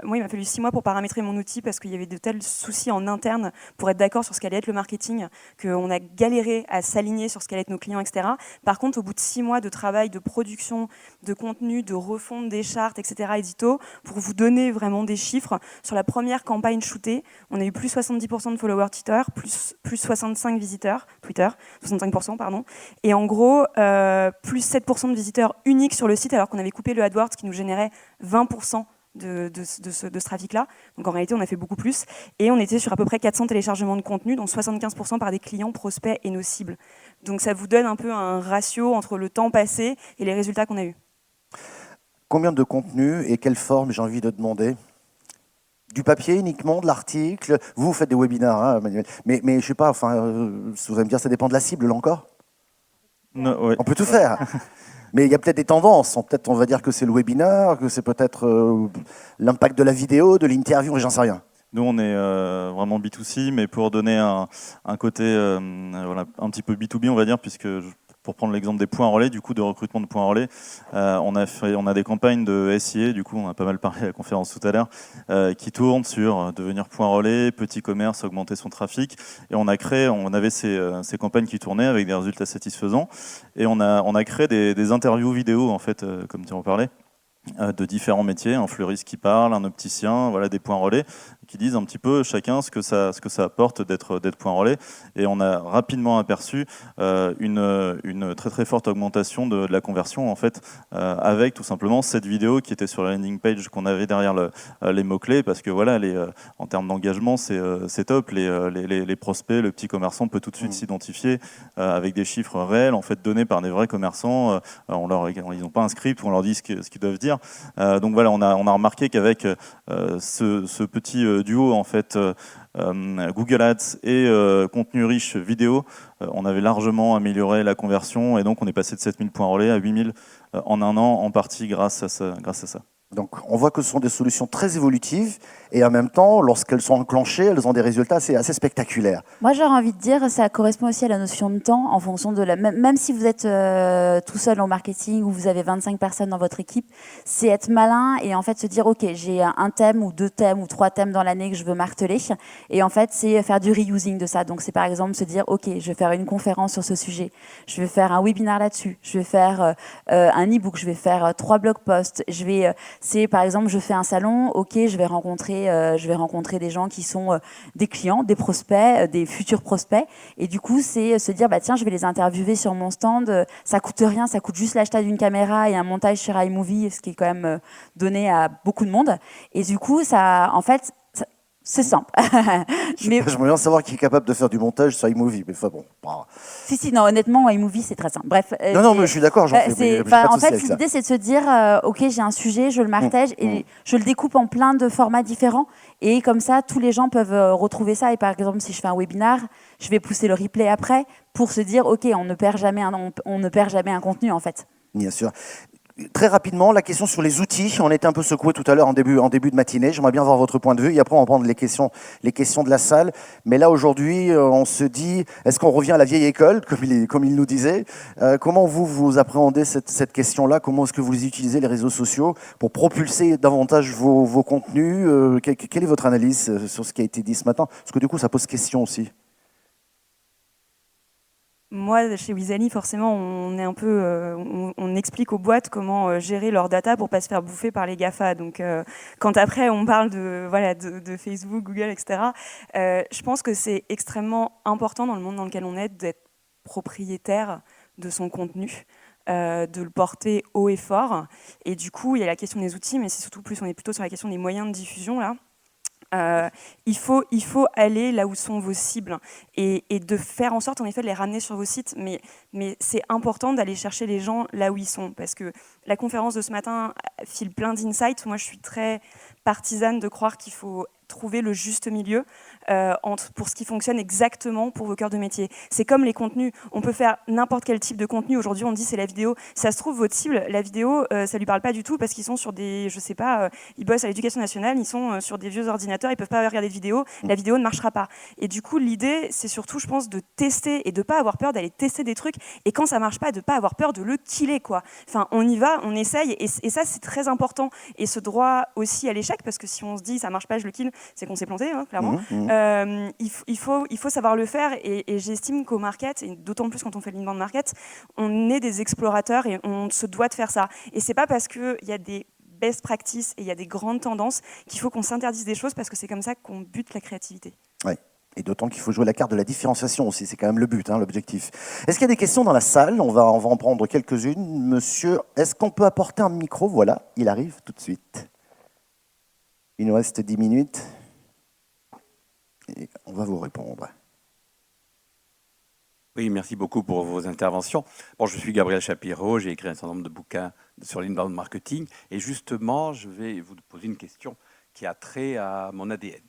moi il m'a fallu 6 mois pour paramétrer mon outil parce qu'il y avait de tels soucis en interne pour être d'accord sur ce qu'allait être le marketing, qu'on a galéré à s'aligner sur ce qu'allaient être nos clients, etc. Par contre, au bout de 6 mois de travail, de production, de contenu, de refonte des chartes, etc., édito, pour vous donner vraiment des chiffres, sur la première campagne shootée, on a eu plus 70% de followers Twitter, plus 65 visiteurs, Twitter, 65%, pardon, et en gros, plus 7% de visiteurs uniques sur le site alors qu'on avait coupé le AdWords qui nous générait 20% de ce trafic-là. Donc en réalité, on a fait beaucoup plus. Et on était sur à peu près 400 téléchargements de contenu, dont 75% par des clients, prospects et nos cibles. Donc ça vous donne un peu un ratio entre le temps passé et les résultats qu'on a eus. Combien de contenu et quelle forme, j'ai envie de demander? Du papier uniquement, de l'article? Vous faites des webinaires, hein, Manuel. Mais je ne sais pas, vous allez me dire, ça dépend de la cible, là encore? Non, ouais. On peut tout faire. Mais il y a peut-être des tendances. Peut-être on va dire que c'est le webinaire, que c'est peut-être l'impact de la vidéo, de l'interview, j'en sais rien. Nous, on est vraiment B2C, mais pour donner un côté un petit peu B2B, on va dire, puisque pour prendre l'exemple des points relais, du coup, de recrutement de points relais, on a des campagnes de SIA, du coup, on a pas mal parlé à la conférence tout à l'heure, qui tournent sur devenir point relais, petit commerce, augmenter son trafic. Et on avait ces campagnes qui tournaient avec des résultats satisfaisants. Et on a créé des interviews vidéo, en fait, comme tu en parlais, de différents métiers, un fleuriste qui parle, un opticien, voilà, des points relais qui disent un petit peu chacun ce que ça apporte d'être point relais. Et on a rapidement aperçu une très très forte augmentation de la conversion en fait, avec tout simplement cette vidéo qui était sur la landing page qu'on avait derrière les mots-clés, parce que voilà, en termes d'engagement, c'est top. Les prospects, le petit commerçant peut tout de suite s'identifier avec des chiffres réels, en fait, donnés par des vrais commerçants. Ils n'ont pas un script où on leur dit ce qu'ils doivent dire. Donc voilà, on a remarqué qu'avec ce petit duo en fait Google Ads et contenu riche vidéo, on avait largement amélioré la conversion et donc on est passé de 7000 points relais à 8000 en un an, en partie grâce à ça. Donc on voit que ce sont des solutions très évolutives et en même temps, lorsqu'elles sont enclenchées, elles ont des résultats assez spectaculaires. Moi, j'aurais envie de dire, ça correspond aussi à la notion de temps, en fonction de même si vous êtes tout seul en marketing ou vous avez 25 personnes dans votre équipe, c'est être malin et en fait se dire, ok, j'ai un thème ou 2 thèmes ou 3 thèmes dans l'année que je veux marteler, et en fait c'est faire du reusing de ça. Donc c'est par exemple se dire, ok, je vais faire une conférence sur ce sujet, je vais faire un webinaire là-dessus, je vais faire un e-book, je vais faire 3 blog posts, c'est par exemple, je fais un salon, ok, je vais rencontrer des gens qui sont des clients, des prospects, des futurs prospects, et du coup c'est se dire, bah tiens, je vais les interviewer sur mon stand, ça coûte rien, ça coûte juste l'achat d'une caméra et un montage sur iMovie, ce qui est quand même donné à beaucoup de monde, et du coup ça, en fait, c'est simple. Mais j'aimerais bien savoir qui est capable de faire du montage sur iMovie, mais enfin bon. Si, non, honnêtement, iMovie, c'est très simple. Bref. Non, mais je suis d'accord, j'en fais. En fait, l'idée, c'est de se dire, ok, j'ai un sujet, je le martège et je le découpe en plein de formats différents. Et comme ça, tous les gens peuvent retrouver ça. Et par exemple, si je fais un webinaire, je vais pousser le replay après pour se dire, ok, on ne perd jamais un contenu, en fait. Bien sûr. Très rapidement, la question sur les outils. On était un peu secoué tout à l'heure en début de matinée. J'aimerais bien avoir votre point de vue. Et après, on va prendre les questions de la salle. Mais là, aujourd'hui, on se dit, est-ce qu'on revient à la vieille école, comme il nous disait? Comment vous appréhendez cette question-là? Comment est-ce que vous utilisez les réseaux sociaux pour propulser davantage vos contenus? Quelle est votre analyse sur ce qui a été dit ce matin? Parce que du coup, ça pose question aussi. Moi, chez Wizali, forcément, on est un peu, on explique aux boîtes comment gérer leur data pour pas se faire bouffer par les GAFA. Donc, quand après on parle de Facebook, Google, etc., je pense que c'est extrêmement important dans le monde dans lequel on est d'être propriétaire de son contenu, de le porter haut et fort. Et du coup, il y a la question des outils, mais c'est surtout on est plutôt sur la question des moyens de diffusion là. Il faut aller là où sont vos cibles et de faire en sorte en effet de les ramener sur vos sites, mais c'est important d'aller chercher les gens là où ils sont, parce que la conférence de ce matin file plein d'insights. Moi je suis très partisane de croire qu'il faut trouver le juste milieu pour ce qui fonctionne exactement pour vos cœurs de métier. C'est comme les contenus, on peut faire n'importe quel type de contenu. Aujourd'hui on dit c'est la vidéo, ça se trouve votre cible, la vidéo ça lui parle pas du tout parce qu'ils sont sur des, je sais pas, ils bossent à l'éducation nationale, ils sont sur des vieux ordinateurs, ils peuvent pas regarder de vidéo, la vidéo ne marchera pas. Et du coup l'idée c'est surtout je pense de tester et de pas avoir peur d'aller tester des trucs, et quand ça marche pas de pas avoir peur de le killer quoi. Enfin on y va, on essaye, et ça c'est très important, et ce droit aussi à l'échec, parce que si on se dit ça marche pas je le kill, c'est qu'on s'est planté hein, clairement. Il faut savoir le faire, et j'estime qu'au market, et d'autant plus quand on fait l'inbound market, on est des explorateurs et on se doit de faire ça. Et c'est pas parce qu'il y a des best practices et il y a des grandes tendances qu'il faut qu'on s'interdise des choses, parce que c'est comme ça qu'on bute la créativité. Ouais. Et d'autant qu'il faut jouer la carte de la différenciation aussi, c'est quand même le but, hein, l'objectif. Est-ce qu'il y a des questions dans la salle ? On va en prendre quelques-unes. Monsieur, est-ce qu'on peut apporter un micro ? Voilà, il arrive tout de suite. Il nous reste 10 minutes. Et on va vous répondre. Oui, merci beaucoup pour vos interventions. Bon, je suis Gabriel Shapiro, j'ai écrit un certain nombre de bouquins sur l'inbound marketing, et justement, je vais vous poser une question qui a trait à mon ADN.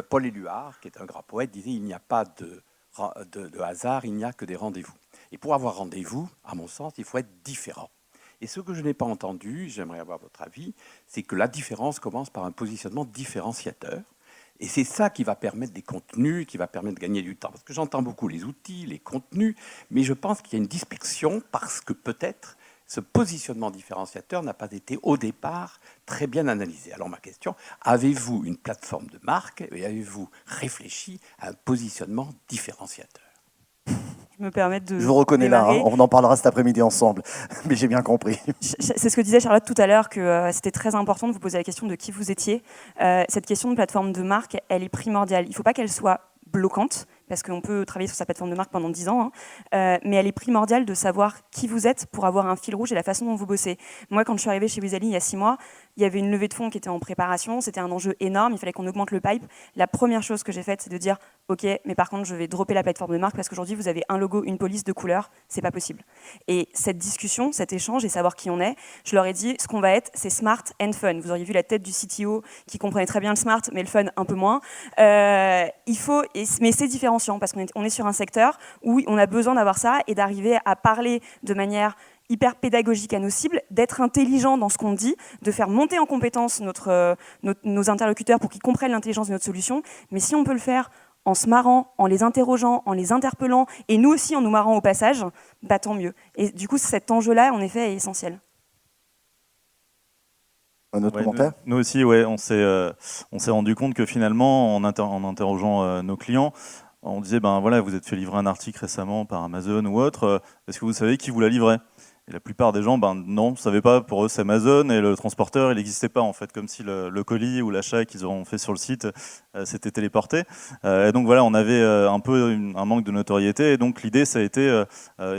Paul Éluard, qui est un grand poète, disait « Il n'y a pas de hasard, il n'y a que des rendez-vous ». Et pour avoir rendez-vous, à mon sens, il faut être différent. Et ce que je n'ai pas entendu, j'aimerais avoir votre avis, c'est que la différence commence par un positionnement différenciateur. Et c'est ça qui va permettre des contenus, qui va permettre de gagner du temps. Parce que j'entends beaucoup les outils, les contenus, mais je pense qu'il y a une dispersion parce que peut-être ce positionnement différenciateur n'a pas été au départ très bien analysé. Alors ma question, avez-vous une plateforme de marque et avez-vous réfléchi à un positionnement différenciateur ? Je me permets de Je vous reconnais démarrer. là, hein, on en parlera cet après-midi ensemble, mais j'ai bien compris. C'est ce que disait Charlotte tout à l'heure, que c'était très important de vous poser la question de qui vous étiez. Cette question de plateforme de marque, elle est primordiale. Il ne faut pas qu'elle soit bloquante, parce qu'on peut travailler sur sa plateforme de marque pendant 10 ans, hein, mais elle est primordiale de savoir qui vous êtes pour avoir un fil rouge et la façon dont vous bossez. Moi, quand je suis arrivée chez Wizali il y a 6 mois, il y avait une levée de fonds qui était en préparation, c'était un enjeu énorme, il fallait qu'on augmente le pipe. La première chose que j'ai faite, c'est de dire « Ok, mais par contre, je vais dropper la plateforme de marque parce qu'aujourd'hui, vous avez un logo, une police, 2 couleurs, c'est pas possible. » Et cette discussion, cet échange et savoir qui on est, je leur ai dit, ce qu'on va être, c'est smart and fun. Vous auriez vu la tête du CTO qui comprenait très bien le smart, mais le fun un peu moins. Mais c'est différenciant parce qu'on est sur un secteur où on a besoin d'avoir ça et d'arriver à parler de manière hyper pédagogique à nos cibles, d'être intelligent dans ce qu'on dit, de faire monter en compétence nos interlocuteurs pour qu'ils comprennent l'intelligence de notre solution. Mais si on peut le faire en se marrant, en les interrogeant, en les interpellant, et nous aussi en nous marrant au passage, bah tant mieux. Et du coup, cet enjeu-là, en effet, est essentiel. Un autre commentaire ? Nous aussi, ouais, on s'est rendu compte que finalement, en interrogeant nos clients, on disait, ben voilà, vous êtes fait livrer un article récemment par Amazon ou autre, est-ce que vous savez qui vous l'a livré ? Et la plupart des gens, ben non, ne savaient pas. Pour eux, c'est Amazon et le transporteur, il n'existait pas en fait, comme si le colis ou l'achat qu'ils auront fait sur le site s'était téléporté. Et donc voilà, on avait un peu un manque de notoriété. Et donc l'idée, ça a été,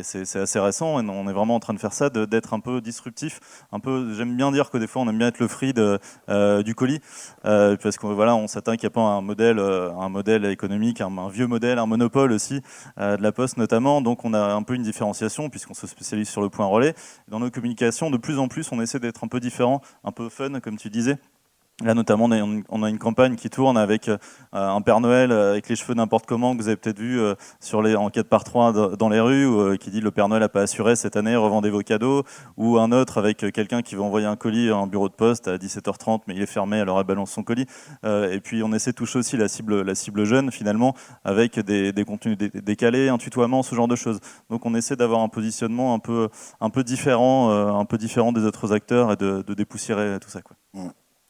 c'est assez récent, et on est vraiment en train de faire ça, d'être un peu disruptif. Un peu, j'aime bien dire que des fois, on aime bien être le free du colis, parce qu'on voilà, on s'attaque à pas un modèle économique, un vieux modèle, un monopole aussi de la Poste notamment. Donc on a un peu une différenciation puisqu'on se spécialise sur le point relais. Dans nos communications, de plus en plus, on essaie d'être un peu différent, un peu fun, comme tu disais. Là, notamment, on a une campagne qui tourne avec un Père Noël avec les cheveux n'importe comment, que vous avez peut-être vu en 4x3 dans les rues, qui dit « Le Père Noël n'a pas assuré cette année, revendez vos cadeaux », ou un autre avec quelqu'un qui va envoyer un colis à un bureau de poste à 17h30, mais il est fermé, alors elle balance son colis. Et puis, on essaie de toucher aussi la cible jeune, finalement, avec des contenus décalés, un tutoiement, ce genre de choses. Donc, on essaie d'avoir un positionnement un peu différent des autres acteurs et de dépoussiérer tout ça, quoi.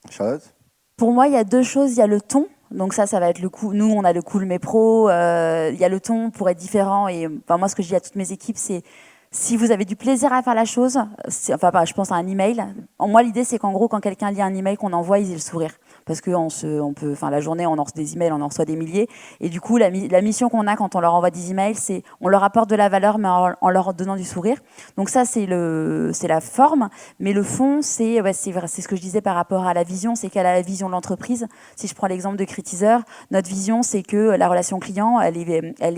Charlotte ? Pour moi, il y a 2 choses. Il y a le ton. Donc ça va être le cool. Nous, on a le cool mais pro. Il y a le ton pour être différent. Et enfin, moi, ce que je dis à toutes mes équipes, c'est si vous avez du plaisir à faire la chose, je pense à un email. Moi, l'idée, c'est qu'en gros, quand quelqu'un lit un email qu'on envoie, il ait le sourire. parce que la journée, on en reçoit des emails, on en reçoit des milliers. Et du coup, la mission qu'on a quand on leur envoie des emails, c'est on leur apporte de la valeur, mais en leur donnant du sourire. Donc ça, c'est la forme. Mais le fond, c'est ce que je disais par rapport à la vision, c'est qu'elle a la vision de l'entreprise. Si je prends l'exemple de Critizer, notre vision, c'est que la relation client, elle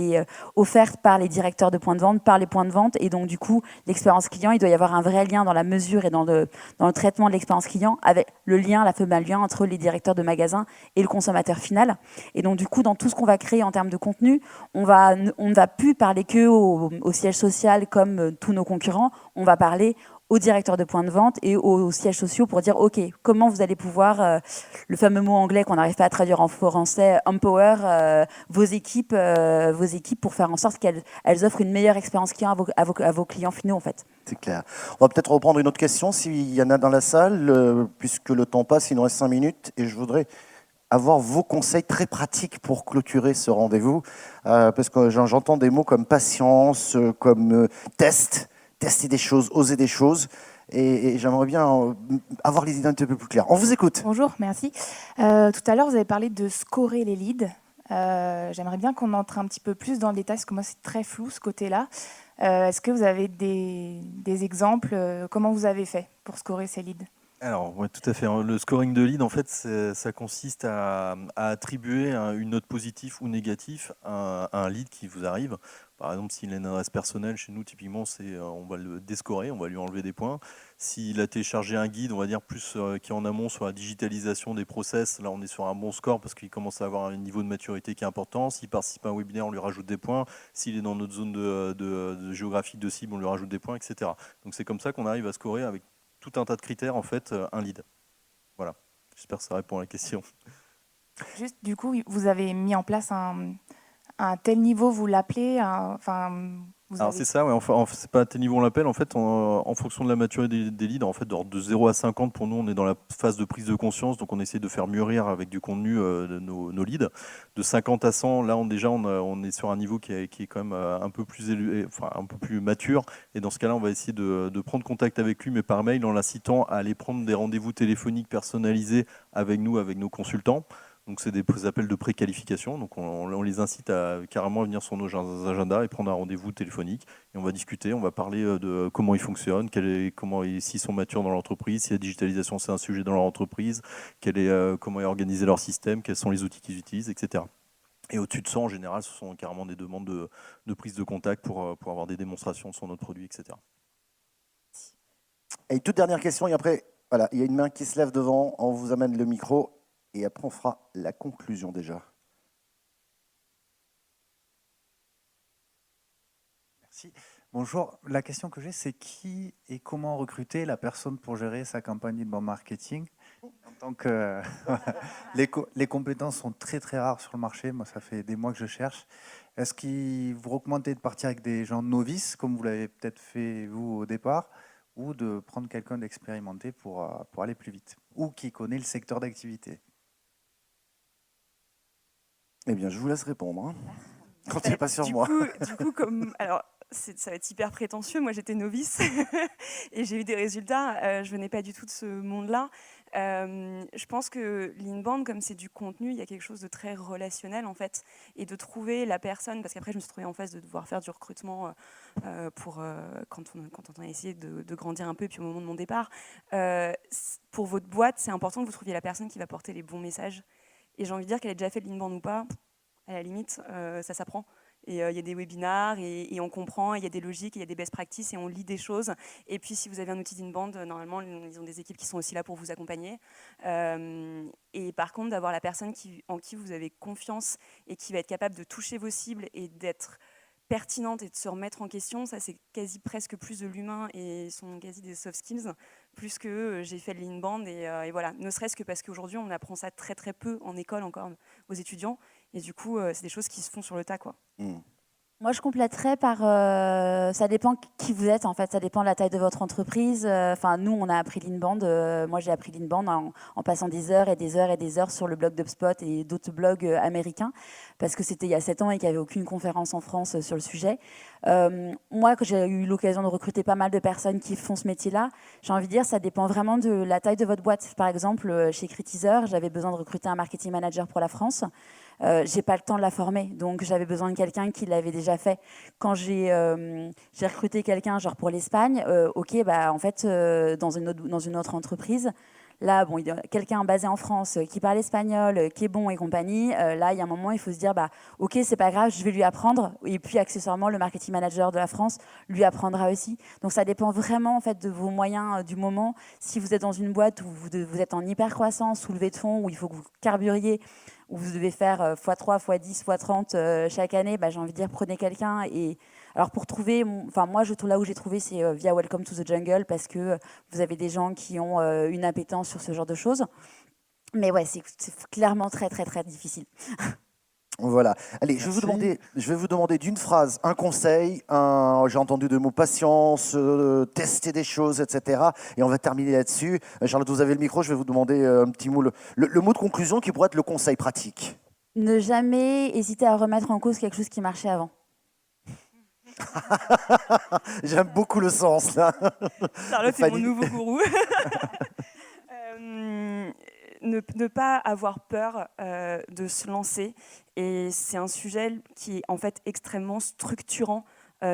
est offerte par les directeurs de points de vente, par les points de vente. Et donc, du coup, l'expérience client, il doit y avoir un vrai lien dans la mesure et dans le traitement de l'expérience client avec le fameux lien entre les directeurs de magasins et le consommateur final. Et donc, du coup, dans tout ce qu'on va créer en termes de contenu, on ne va plus parler que au siège social comme tous nos concurrents. On va parler aux directeurs de points de vente et aux sièges sociaux pour dire OK, comment vous allez pouvoir, le fameux mot anglais qu'on n'arrive pas à traduire en français, empower vos équipes pour faire en sorte qu'elles offrent une meilleure expérience client à vos clients finaux en fait. C'est clair. On va peut-être reprendre une autre question s'il y en a dans la salle, puisque le temps passe, il nous reste 5 minutes et je voudrais avoir vos conseils très pratiques pour clôturer ce rendez-vous, parce que j'entends des mots comme patience, comme tester des choses, oser des choses, et j'aimerais bien avoir les idées un petit peu plus claires. On vous écoute. Bonjour, merci. Tout à l'heure, vous avez parlé de scorer les leads. J'aimerais bien qu'on entre un petit peu plus dans le détail, parce que moi, c'est très flou ce côté-là. Est-ce que vous avez des exemples comment vous avez fait pour scorer ces leads ? Alors, ouais, tout à fait. Le scoring de lead, en fait, ça consiste à attribuer une note positive ou négative à un lead qui vous arrive. Par exemple, s'il a une adresse personnelle, chez nous, typiquement, on va le déscorer, on va lui enlever des points. S'il a téléchargé un guide, on va dire plus qui est en amont sur la digitalisation des process, là, on est sur un bon score parce qu'il commence à avoir un niveau de maturité qui est important. S'il participe à un webinaire, on lui rajoute des points. S'il est dans notre zone de géographique de cible, on lui rajoute des points, etc. Donc, c'est comme ça qu'on arrive à scorer avec tout un tas de critères, en fait, un lead. Voilà, j'espère que ça répond à la question. Juste, du coup, vous avez mis en place un tel niveau, vous l'appelez Alors c'est ça, ouais, enfin, c'est pas à tel niveau on l'appelle, en fait, en fonction de la maturité des leads, en fait, de 0 à 50, pour nous, on est dans la phase de prise de conscience, donc on essaie de faire mûrir avec du contenu nos leads. De 50 à 100, là, on est sur un niveau qui est quand même un peu plus élevé, enfin, un peu plus mature, et dans ce cas-là, on va essayer de prendre contact avec lui, mais par mail, en l'incitant à aller prendre des rendez-vous téléphoniques personnalisés avec nous, avec nos consultants. Donc c'est des appels de préqualification, donc on les incite à carrément venir sur nos agendas et prendre un rendez-vous téléphonique. Et on va discuter, on va parler de comment ils fonctionnent, s'ils sont matures dans l'entreprise, si la digitalisation c'est un sujet dans leur entreprise, comment est organisé leur système, quels sont les outils qu'ils utilisent, etc. Et au-dessus de ça, en général, ce sont carrément des demandes de prise de contact pour avoir des démonstrations sur notre produit, etc. Et toute dernière question, et après, voilà, il y a une main qui se lève devant, on vous amène le micro. Et après, on fera la conclusion déjà. Merci. Bonjour. La question que j'ai, c'est qui et comment recruter la personne pour gérer sa campagne d'inbound marketing. En tant que les compétences sont très très rares sur le marché. Moi, ça fait des mois que je cherche. Est-ce qu'il vous recommandez de partir avec des gens novices, comme vous l'avez peut-être fait vous au départ, ou de prendre quelqu'un d'expérimenté pour aller plus vite, ou qui connaît le secteur d'activité? Eh bien, je vous laisse répondre. Hein. Comptez pas sur moi. Du coup, alors, ça va être hyper prétentieux. Moi, j'étais novice et j'ai eu des résultats. Je venais pas du tout de ce monde-là. Je pense que l'inbound, comme c'est du contenu, il y a quelque chose de très relationnel en fait, et de trouver la personne. Parce qu'après, je me suis trouvée en phase de devoir faire du recrutement quand on a essayé de grandir un peu, et puis au moment de mon départ. Pour votre boîte, c'est important que vous trouviez la personne qui va porter les bons messages. Et j'ai envie de dire qu'elle ait déjà fait de l'inbound ou pas, à la limite, ça s'apprend. Et il y a des webinars, et on comprend, il y a des logiques, il y a des best practices, et on lit des choses. Et puis, si vous avez un outil d'inbound, normalement, ils ont des équipes qui sont aussi là pour vous accompagner. Et par contre, d'avoir la personne en qui vous avez confiance et qui va être capable de toucher vos cibles et d'être pertinente et de se remettre en question, ça c'est quasi presque plus de l'humain et sont quasi des soft skills, plus que j'ai fait de l'inbound et voilà, ne serait-ce que parce qu'aujourd'hui on apprend ça très très peu en école encore aux étudiants, et du coup c'est des choses qui se font sur le tas quoi. Moi, je compléterais par, ça dépend qui vous êtes en fait, ça dépend de la taille de votre entreprise. Enfin, nous, on a appris l'Inbound. Moi, j'ai appris l'Inbound en passant des heures et des heures et des heures sur le blog d'HubSpot et d'autres blogs américains, parce que c'était il y a 7 ans et qu'il n'y avait aucune conférence en France sur le sujet. Moi, que j'ai eu l'occasion de recruter pas mal de personnes qui font ce métier-là, j'ai envie de dire, ça dépend vraiment de la taille de votre boîte. Par exemple, chez Critizer, j'avais besoin de recruter un marketing manager pour la France. J'ai pas le temps de la former, donc j'avais besoin de quelqu'un qui l'avait déjà fait. Quand j'ai recruté quelqu'un genre pour l'Espagne, ok, bah en fait dans une autre entreprise, là bon, quelqu'un basé en France qui parle espagnol, qui est bon et compagnie, là il y a un moment il faut se dire bah ok, c'est pas grave, je vais lui apprendre, et puis accessoirement le marketing manager de la France lui apprendra aussi. Donc ça dépend vraiment en fait de vos moyens du moment. Si vous êtes dans une boîte où vous êtes en hyper croissance, sous levée de fonds, où il faut que vous carburiez, où vous devez faire x3, x10, x30 chaque année, bah, j'ai envie de dire, prenez quelqu'un. Et alors pour trouver, enfin moi, là où j'ai trouvé, c'est via Welcome to the Jungle, parce que vous avez des gens qui ont une appétence sur ce genre de choses. Mais ouais, c'est clairement très, très, très difficile. Voilà. Allez, je vais vous demander d'une phrase, un conseil, j'ai entendu deux mots, patience, tester des choses, etc. Et on va terminer là-dessus. Charlotte, vous avez le micro, je vais vous demander un petit mot, le mot de conclusion qui pourrait être le conseil pratique. Ne jamais hésiter à remettre en cause quelque chose qui marchait avant. J'aime beaucoup le sens, là. Charlotte, c'est mon nouveau gourou. Ne pas avoir peur de se lancer. Et c'est un sujet qui est en fait extrêmement structurant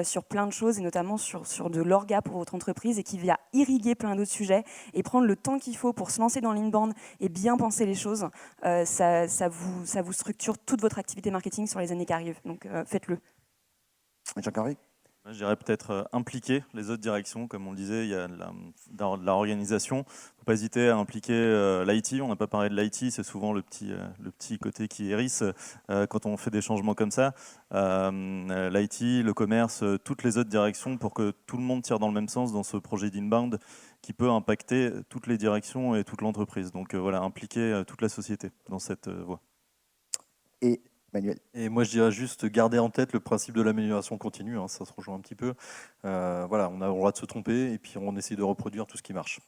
sur plein de choses, et notamment sur de l'orga pour votre entreprise, et qui va irriguer plein d'autres sujets, et prendre le temps qu'il faut pour se lancer dans l'inbound et bien penser les choses. Ça vous structure toute votre activité marketing sur les années qui arrivent. Donc faites-le. Jacques-Henri ? Je dirais peut-être impliquer les autres directions. Comme on le disait, il y a de la organisation. Il ne faut pas hésiter à impliquer l'IT. On n'a pas parlé de l'IT, c'est souvent le petit côté qui hérisse quand on fait des changements comme ça. L'IT, le commerce, toutes les autres directions, pour que tout le monde tire dans le même sens dans ce projet d'inbound qui peut impacter toutes les directions et toute l'entreprise. Donc voilà, impliquer toute la société dans cette voie. Et Manuel. Et moi, je dirais juste garder en tête le principe de l'amélioration continue. Hein, ça se rejoint un petit peu. Voilà, on a le droit de se tromper et puis on essaie de reproduire tout ce qui marche.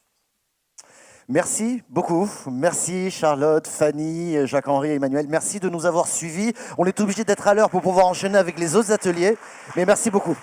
Merci beaucoup. Merci Charlotte, Fanny, Jacques-Henri et Emmanuel. Merci de nous avoir suivis. On est obligé d'être à l'heure pour pouvoir enchaîner avec les autres ateliers. Mais merci beaucoup.